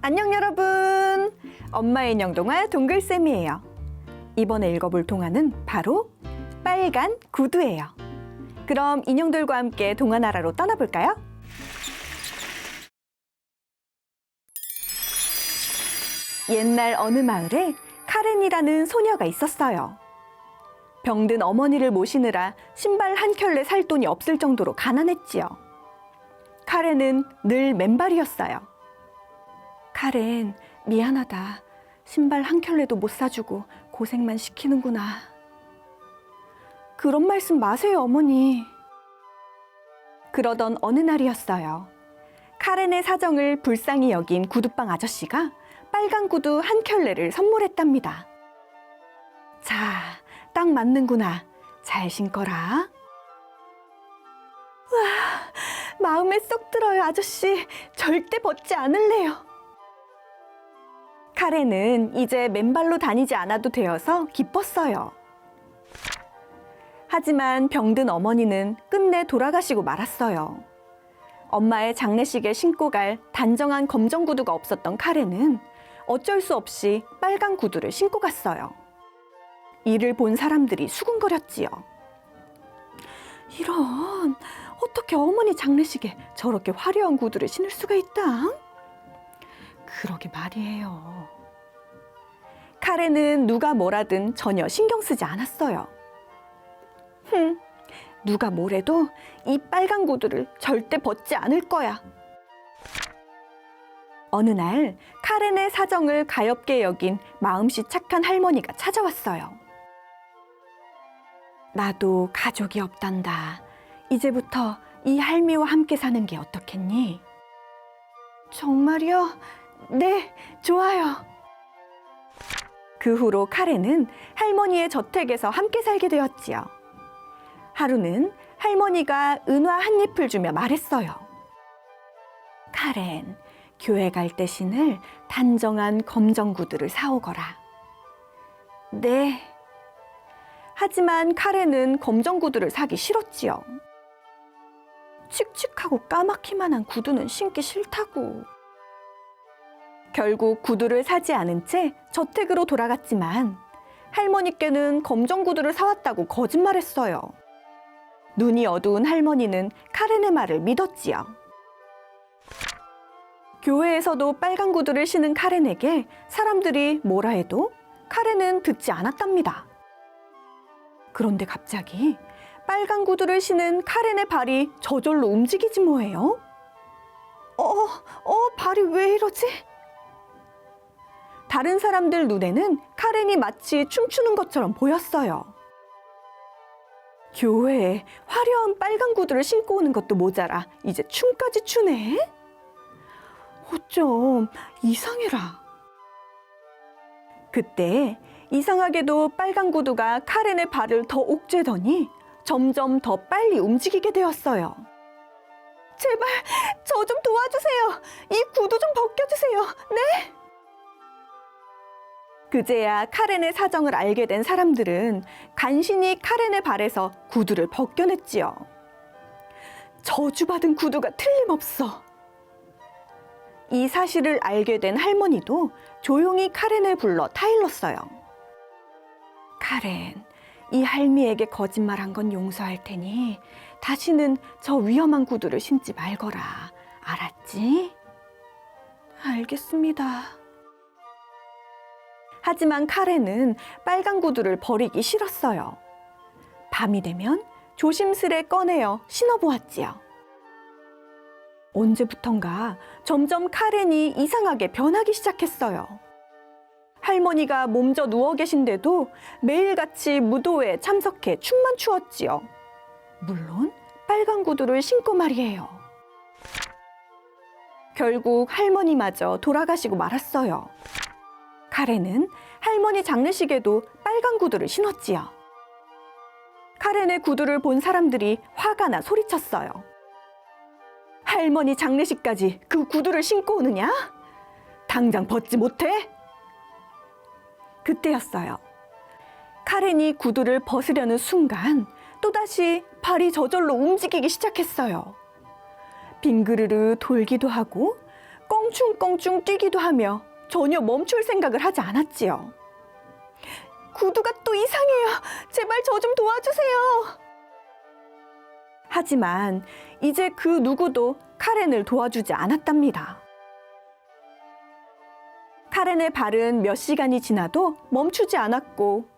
안녕 여러분! 엄마의 인형 동화 동글쌤이에요. 이번에 읽어볼 동화는 바로 빨간 구두예요. 그럼 인형들과 함께 동화 나라로 떠나볼까요? 옛날 어느 마을에 카렌이라는 소녀가 있었어요. 병든 어머니를 모시느라 신발 한 켤레 살 돈이 없을 정도로 가난했지요. 카렌은 늘 맨발이었어요. 카렌, 미안하다. 신발 한 켤레도 못 사주고 고생만 시키는구나. 그런 말씀 마세요, 어머니. 그러던 어느 날이었어요. 카렌의 사정을 불쌍히 여긴 구두방 아저씨가 빨간 구두 한 켤레를 선물했답니다. 자, 딱 맞는구나. 잘 신거라. 와, 마음에 쏙 들어요, 아저씨. 절대 벗지 않을래요. 카렌은 이제 맨발로 다니지 않아도 되어서 기뻤어요. 하지만 병든 어머니는 끝내 돌아가시고 말았어요. 엄마의 장례식에 신고 갈 단정한 검정 구두가 없었던 카렌은 어쩔 수 없이 빨간 구두를 신고 갔어요. 이를 본 사람들이 수군거렸지요. 이런, 어떻게 어머니 장례식에 저렇게 화려한 구두를 신을 수가 있다? 그러게 말이에요. 카렌은 누가 뭐라든 전혀 신경 쓰지 않았어요. 누가 뭐래도 이 빨간 구두를 절대 벗지 않을 거야. 어느 날 카렌의 사정을 가엾게 여긴 마음씨 착한 할머니가 찾아왔어요. 나도 가족이 없단다. 이제부터 이 할미와 함께 사는 게 어떻겠니? 정말요? 네, 좋아요. 그 후로 카렌은 할머니의 저택에서 함께 살게 되었지요. 하루는 할머니가 은화 한 잎을 주며 말했어요. 카렌, 교회 갈 때 신을 단정한 검정 구두를 사오거라. 네. 하지만 카렌은 검정 구두를 사기 싫었지요. 칙칙하고 까맣기만 한 구두는 신기 싫다고. 결국 구두를 사지 않은 채 저택으로 돌아갔지만 할머니께는 검정 구두를 사왔다고 거짓말했어요. 눈이 어두운 할머니는 카렌의 말을 믿었지요. 교회에서도 빨간 구두를 신은 카렌에게 사람들이 뭐라 해도 카렌은 듣지 않았답니다. 그런데 갑자기 빨간 구두를 신은 카렌의 발이 저절로 움직이지 뭐예요? 발이 왜 이러지? 다른 사람들 눈에는 카렌이 마치 춤추는 것처럼 보였어요. 교회에 화려한 빨간 구두를 신고 오는 것도 모자라 이제 춤까지 추네? 어쩜 이상해라. 그때 이상하게도 빨간 구두가 카렌의 발을 더 옥죄더니 점점 더 빨리 움직이게 되었어요. 제발 저 좀 도와주세요. 이 구두 좀 벗겨주세요. 네? 그제야 카렌의 사정을 알게 된 사람들은 간신히 카렌의 발에서 구두를 벗겨냈지요. 저주받은 구두가 틀림없어. 이 사실을 알게 된 할머니도 조용히 카렌을 불러 타일렀어요. 카렌, 이 할미에게 거짓말한 건 용서할 테니 다시는 저 위험한 구두를 신지 말거라. 알았지? 알겠습니다. 하지만 카렌은 빨간 구두를 버리기 싫었어요. 밤이 되면 조심스레 꺼내어 신어보았지요. 언제부턴가 점점 카렌이 이상하게 변하기 시작했어요. 할머니가 몸져 누워 계신데도 매일같이 무도회에 참석해 춤만 추었지요. 물론 빨간 구두를 신고 말이에요. 결국 할머니마저 돌아가시고 말았어요. 카렌은 할머니 장례식에도 빨간 구두를 신었지요. 카렌의 구두를 본 사람들이 화가 나 소리쳤어요. 할머니 장례식까지 그 구두를 신고 오느냐? 당장 벗지 못해? 그때였어요. 카렌이 구두를 벗으려는 순간 또다시 발이 저절로 움직이기 시작했어요. 빙그르르 돌기도 하고 껑충껑충 뛰기도 하며 전혀 멈출 생각을 하지 않았지요. 구두가 또 이상해요. 제발 저 좀 도와주세요. 하지만 이제 그 누구도 카렌을 도와주지 않았답니다. 카렌의 발은 몇 시간이 지나도 멈추지 않았고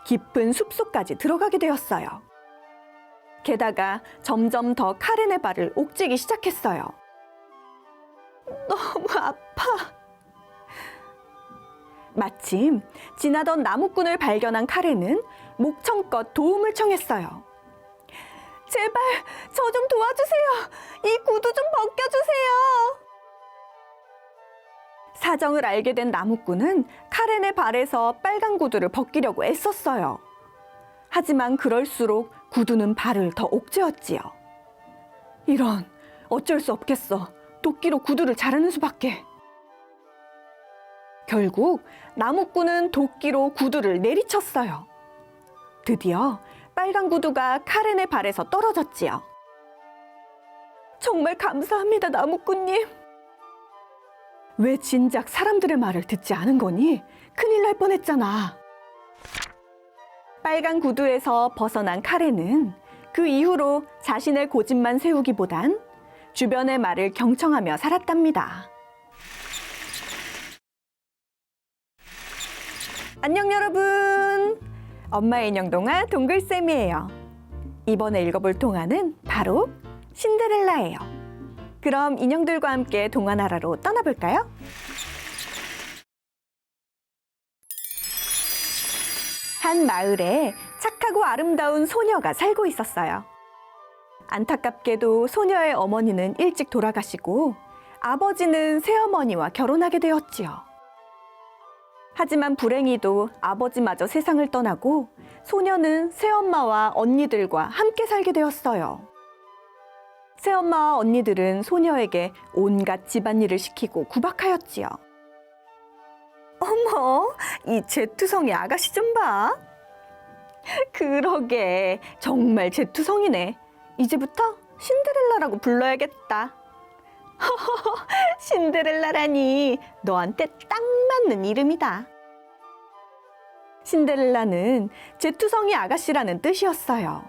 깊은 숲속까지 들어가게 되었어요. 게다가 점점 더 카렌의 발을 옥죄기 시작했어요. 너무 아파. 마침 지나던 나무꾼을 발견한 카렌은 목청껏 도움을 청했어요. 제발 저 좀 도와주세요. 이 구두 좀 벗겨주세요. 사정을 알게 된 나무꾼은 카렌의 발에서 빨간 구두를 벗기려고 애썼어요. 하지만 그럴수록 구두는 발을 더 옥죄었지요. 이런, 어쩔 수 없겠어. 도끼로 구두를 자르는 수밖에. 결국 나무꾼은 도끼로 구두를 내리쳤어요. 드디어 빨간 구두가 카렌의 발에서 떨어졌지요. 정말 감사합니다, 나무꾼님. 왜 진작 사람들의 말을 듣지 않은 거니? 큰일 날 뻔했잖아. 빨간 구두에서 벗어난 카렌은 그 이후로 자신의 고집만 세우기보단 주변의 말을 경청하며 살았답니다. 안녕 여러분! 엄마의 인형 동화 동글쌤이에요. 이번에 읽어볼 동화는 바로 신데렐라예요. 그럼 인형들과 함께 동화나라로 떠나볼까요? 한 마을에 착하고 아름다운 소녀가 살고 있었어요. 안타깝게도 소녀의 어머니는 일찍 돌아가시고 아버지는 새어머니와 결혼하게 되었지요. 하지만 불행히도 아버지마저 세상을 떠나고 소녀는 새엄마와 언니들과 함께 살게 되었어요. 새엄마와 언니들은 소녀에게 온갖 집안일을 시키고 구박하였지요. 어머, 이 제투성이 아가씨 좀 봐. 그러게, 정말 제투성이네. 이제부터 신데렐라라고 불러야겠다. 신데렐라라니, 너한테 딱 맞는 이름이다. 신데렐라는 제투성이 아가씨라는 뜻이었어요.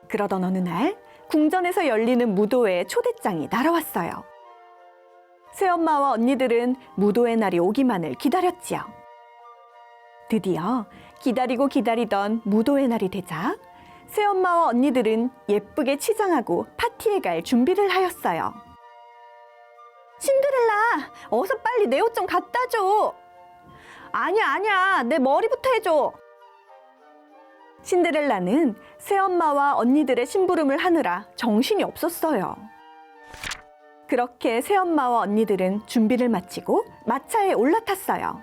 그러던 어느 날 궁전에서 열리는 무도회에 초대장이 날아왔어요. 새엄마와 언니들은 무도회 날이 오기만을 기다렸지요. 드디어 기다리고 기다리던 무도회 날이 되자 새엄마와 언니들은 예쁘게 치장하고 파티에 갈 준비를 하였어요. 신데렐라, 어서 빨리 내 옷 좀 갖다 줘. 아니야, 내 머리부터 해줘. 신데렐라는 새엄마와 언니들의 심부름을 하느라 정신이 없었어요. 그렇게 새엄마와 언니들은 준비를 마치고 마차에 올라탔어요.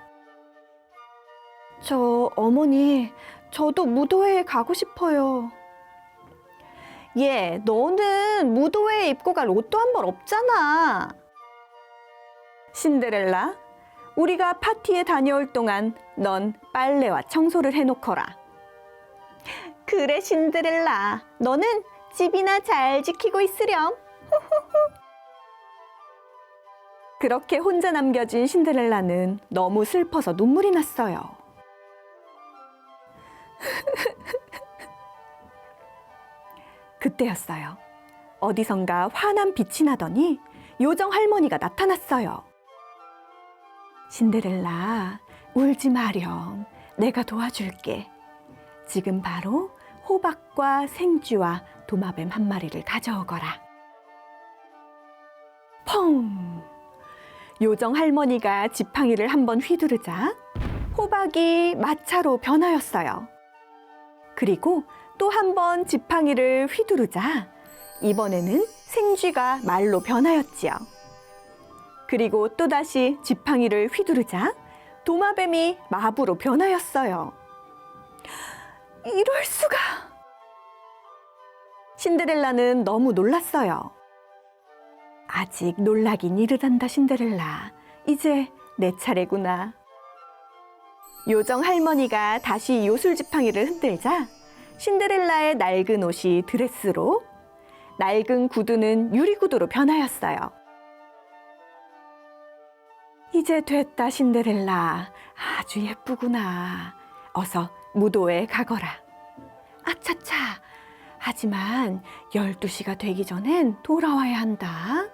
어머니, 저도 무도회에 가고 싶어요. 얘, 너는 무도회에 입고 갈 옷도 한 벌 없잖아. 신데렐라, 우리가 파티에 다녀올 동안 넌 빨래와 청소를 해놓거라. 그래, 신데렐라, 너는 집이나 잘 지키고 있으렴. 그렇게 혼자 남겨진 신데렐라는 너무 슬퍼서 눈물이 났어요. 그때였어요. 어디선가 환한 빛이 나더니 요정 할머니가 나타났어요. 신데렐라, 울지 마렴. 내가 도와줄게. 지금 바로 호박과 생쥐와 도마뱀 한 마리를 가져오거라. 펑! 요정 할머니가 지팡이를 한번 휘두르자 호박이 마차로 변하였어요. 그리고 또 한 번 지팡이를 휘두르자 이번에는 생쥐가 말로 변하였지요. 그리고 또다시 지팡이를 휘두르자 도마뱀이 마부로 변하였어요. 이럴 수가! 신데렐라는 너무 놀랐어요. 아직 놀라긴 이르단다, 신데렐라. 이제 내 차례구나. 요정 할머니가 다시 요술지팡이를 흔들자 신데렐라의 낡은 옷이 드레스로, 낡은 구두는 유리구두로 변하였어요. 이제 됐다, 신데렐라. 아주 예쁘구나. 어서 무도회에 가거라. 아차차. 하지만 12시가 되기 전엔 돌아와야 한다.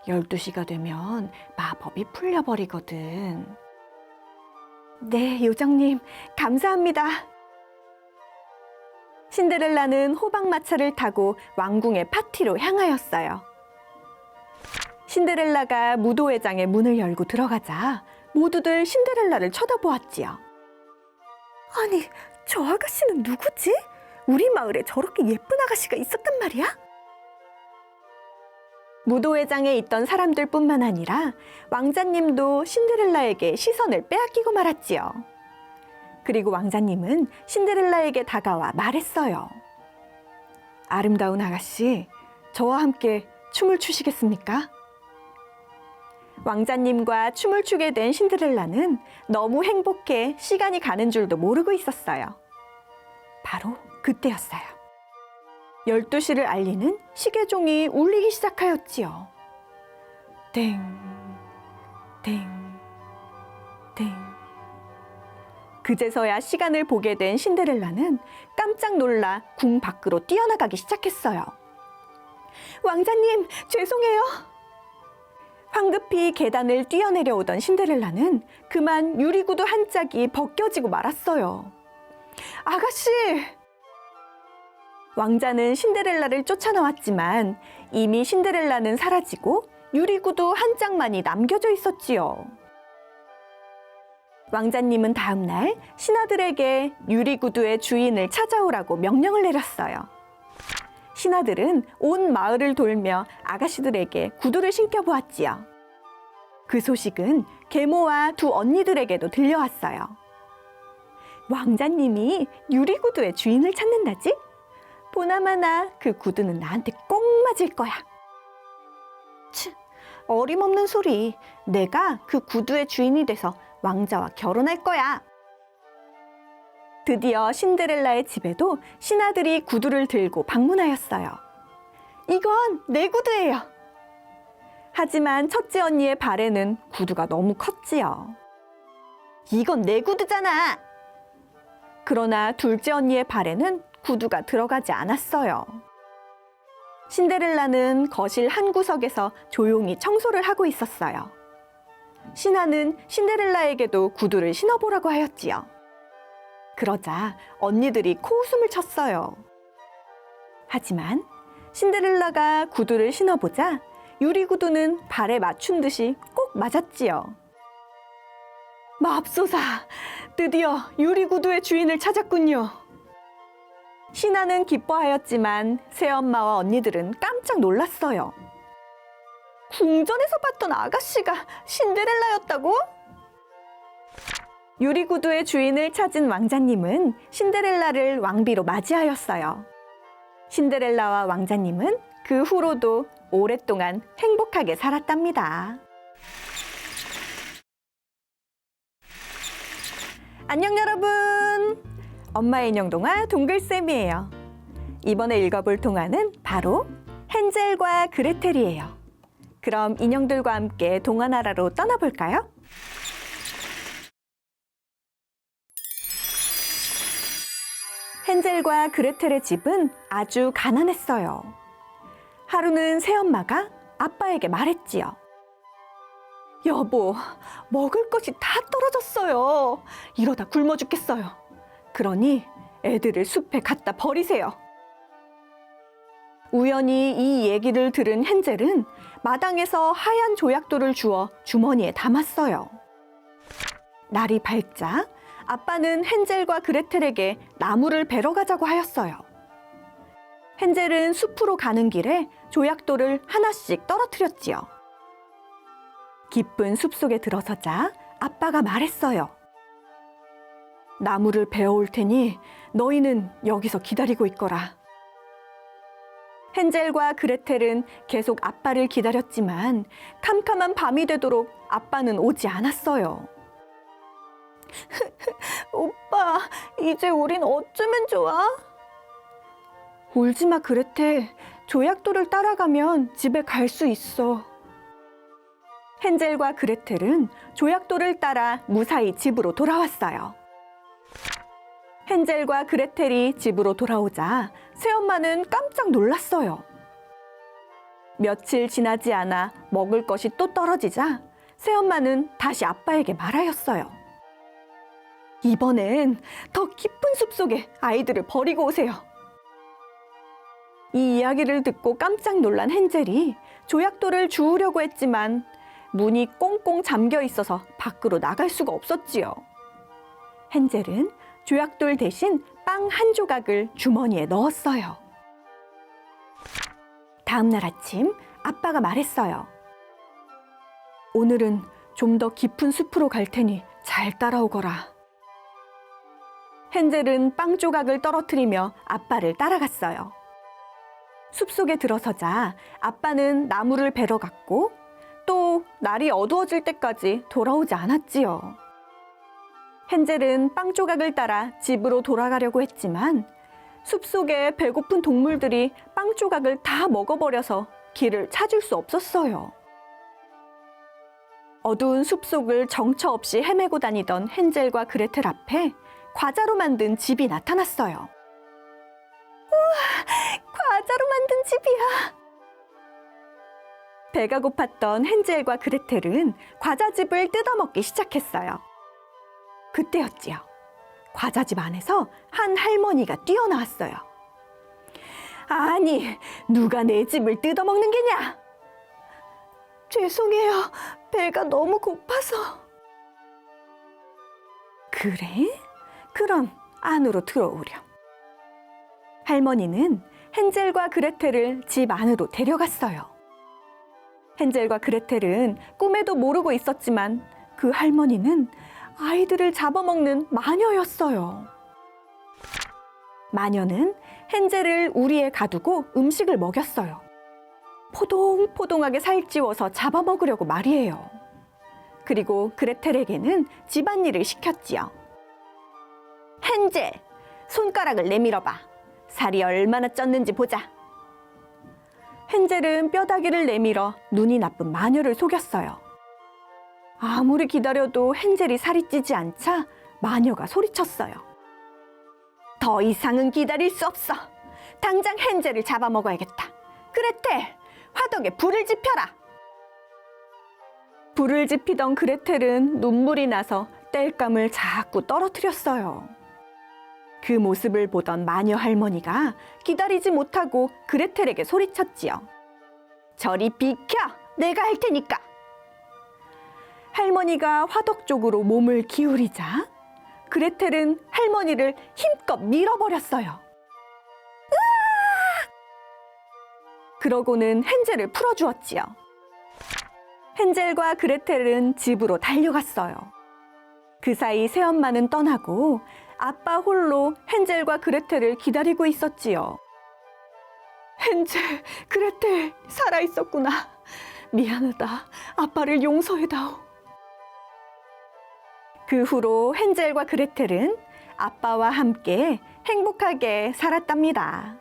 12시가 되면 마법이 풀려버리거든. 네, 요정님. 감사합니다. 신데렐라는 호박마차를 타고 왕궁의 파티로 향하였어요. 신데렐라가 무도회장의 문을 열고 들어가자 모두들 신데렐라를 쳐다보았지요. 아니, 저 아가씨는 누구지? 우리 마을에 저렇게 예쁜 아가씨가 있었단 말이야? 무도회장에 있던 사람들뿐만 아니라 왕자님도 신데렐라에게 시선을 빼앗기고 말았지요. 그리고 왕자님은 신데렐라에게 다가와 말했어요. 아름다운 아가씨, 저와 함께 춤을 추시겠습니까? 왕자님과 춤을 추게 된 신데렐라는 너무 행복해 시간이 가는 줄도 모르고 있었어요. 바로 그때였어요. 12시를 알리는 시계종이 울리기 시작하였지요. 땡, 땡, 땡. 그제서야 시간을 보게 된 신데렐라는 깜짝 놀라 궁 밖으로 뛰어나가기 시작했어요. 왕자님, 죄송해요. 황급히 계단을 뛰어내려오던 신데렐라는 그만 유리구두 한 짝이 벗겨지고 말았어요. 아가씨! 왕자는 신데렐라를 쫓아나왔지만 이미 신데렐라는 사라지고 유리구두 한 짝만이 남겨져 있었지요. 왕자님은 다음 날 신하들에게 유리구두의 주인을 찾아오라고 명령을 내렸어요. 신하들은 온 마을을 돌며 아가씨들에게 구두를 신겨보았지요. 그 소식은 계모와 두 언니들에게도 들려왔어요. 왕자님이 유리구두의 주인을 찾는다지? 보나마나 그 구두는 나한테 꼭 맞을 거야. 치, 어림없는 소리. 내가 그 구두의 주인이 돼서 왕자와 결혼할 거야. 드디어 신데렐라의 집에도 신하들이 구두를 들고 방문하였어요. 이건 내 구두예요. 하지만 첫째 언니의 발에는 구두가 너무 컸지요. 이건 내 구두잖아. 그러나 둘째 언니의 발에는 구두가 들어가지 않았어요. 신데렐라는 거실 한 구석에서 조용히 청소를 하고 있었어요. 신하는 신데렐라에게도 구두를 신어보라고 하였지요. 그러자 언니들이 코웃음을 쳤어요. 하지만 신데렐라가 구두를 신어보자 유리구두는 발에 맞춘 듯이 꼭 맞았지요. 맙소사, 드디어 유리구두의 주인을 찾았군요. 신하는 기뻐하였지만 새엄마와 언니들은 깜짝 놀랐어요. 궁전에서 봤던 아가씨가 신데렐라였다고? 유리구두의 주인을 찾은 왕자님은 신데렐라를 왕비로 맞이하였어요. 신데렐라와 왕자님은 그 후로도 오랫동안 행복하게 살았답니다. 안녕 여러분! 엄마의 인형 동화 동글쌤이에요. 이번에 읽어볼 동화는 바로 헨젤과 그레텔이에요. 그럼 인형들과 함께 동화 나라로 떠나볼까요? 헨젤과 그레텔의 집은 아주 가난했어요. 하루는 새엄마가 아빠에게 말했지요. 여보, 먹을 것이 다 떨어졌어요. 이러다 굶어 죽겠어요. 그러니 애들을 숲에 갖다 버리세요. 우연히 이 얘기를 들은 헨젤은 마당에서 하얀 조약돌을 주워 주머니에 담았어요. 날이 밝자 아빠는 헨젤과 그레텔에게 나무를 베러 가자고 하였어요. 헨젤은 숲으로 가는 길에 조약돌을 하나씩 떨어뜨렸지요. 깊은 숲속에 들어서자 아빠가 말했어요. 나무를 베어올 테니 너희는 여기서 기다리고 있거라. 헨젤과 그레텔은 계속 아빠를 기다렸지만 캄캄한 밤이 되도록 아빠는 오지 않았어요. 오빠, 이제 우린 어쩌면 좋아? 울지 마, 그레텔. 조약돌을 따라가면 집에 갈 수 있어. 헨젤과 그레텔은 조약돌을 따라 무사히 집으로 돌아왔어요. 헨젤과 그레텔이 집으로 돌아오자 새엄마는 깜짝 놀랐어요. 며칠 지나지 않아 먹을 것이 또 떨어지자 새엄마는 다시 아빠에게 말하였어요. 이번엔 더 깊은 숲속에 아이들을 버리고 오세요. 이 이야기를 듣고 깜짝 놀란 헨젤이 조약돌을 주우려고 했지만 문이 꽁꽁 잠겨 있어서 밖으로 나갈 수가 없었지요. 헨젤은 조약돌 대신 빵 한 조각을 주머니에 넣었어요. 다음 날 아침 아빠가 말했어요. 오늘은 좀 더 깊은 숲으로 갈 테니 잘 따라오거라. 헨젤은 빵 조각을 떨어뜨리며 아빠를 따라갔어요. 숲속에 들어서자 아빠는 나무를 베러 갔고 또 날이 어두워질 때까지 돌아오지 않았지요. 헨젤은 빵 조각을 따라 집으로 돌아가려고 했지만 숲속에 배고픈 동물들이 빵 조각을 다 먹어버려서 길을 찾을 수 없었어요. 어두운 숲속을 정처 없이 헤매고 다니던 헨젤과 그레텔 앞에 과자로 만든 집이 나타났어요. 우와, 과자로 만든 집이야. 배가 고팠던 헨젤과 그레텔은 과자집을 뜯어먹기 시작했어요. 그때였지요. 과자집 안에서 한 할머니가 뛰어나왔어요. 아니, 누가 내 집을 뜯어먹는 게냐? 죄송해요. 배가 너무 고파서. 그래? 그럼 안으로 들어오렴. 할머니는 헨젤과 그레텔을 집 안으로 데려갔어요. 헨젤과 그레텔은 꿈에도 모르고 있었지만 그 할머니는 아이들을 잡아먹는 마녀였어요. 마녀는 헨젤을 우리에 가두고 음식을 먹였어요. 포동포동하게 살찌워서 잡아먹으려고 말이에요. 그리고 그레텔에게는 집안일을 시켰지요. 헨젤, 손가락을 내밀어봐. 살이 얼마나 쪘는지 보자. 헨젤은 뼈다귀를 내밀어 눈이 나쁜 마녀를 속였어요. 아무리 기다려도 헨젤이 살이 찌지 않자 마녀가 소리쳤어요. 더 이상은 기다릴 수 없어. 당장 헨젤을 잡아먹어야겠다. 그레텔, 화덕에 불을 지펴라. 불을 지피던 그레텔은 눈물이 나서 땔감을 자꾸 떨어뜨렸어요. 그 모습을 보던 마녀 할머니가 기다리지 못하고 그레텔에게 소리쳤지요. 저리 비켜! 내가 할 테니까! 할머니가 화덕 쪽으로 몸을 기울이자 그레텔은 할머니를 힘껏 밀어버렸어요. 으아! 그러고는 헨젤을 풀어주었지요. 헨젤과 그레텔은 집으로 달려갔어요. 그 사이 새엄마는 떠나고 아빠 홀로 헨젤과 그레텔을 기다리고 있었지요. 헨젤, 그레텔, 살아있었구나. 미안하다. 아빠를 용서해다오. 그 후로 헨젤과 그레텔은 아빠와 함께 행복하게 살았답니다.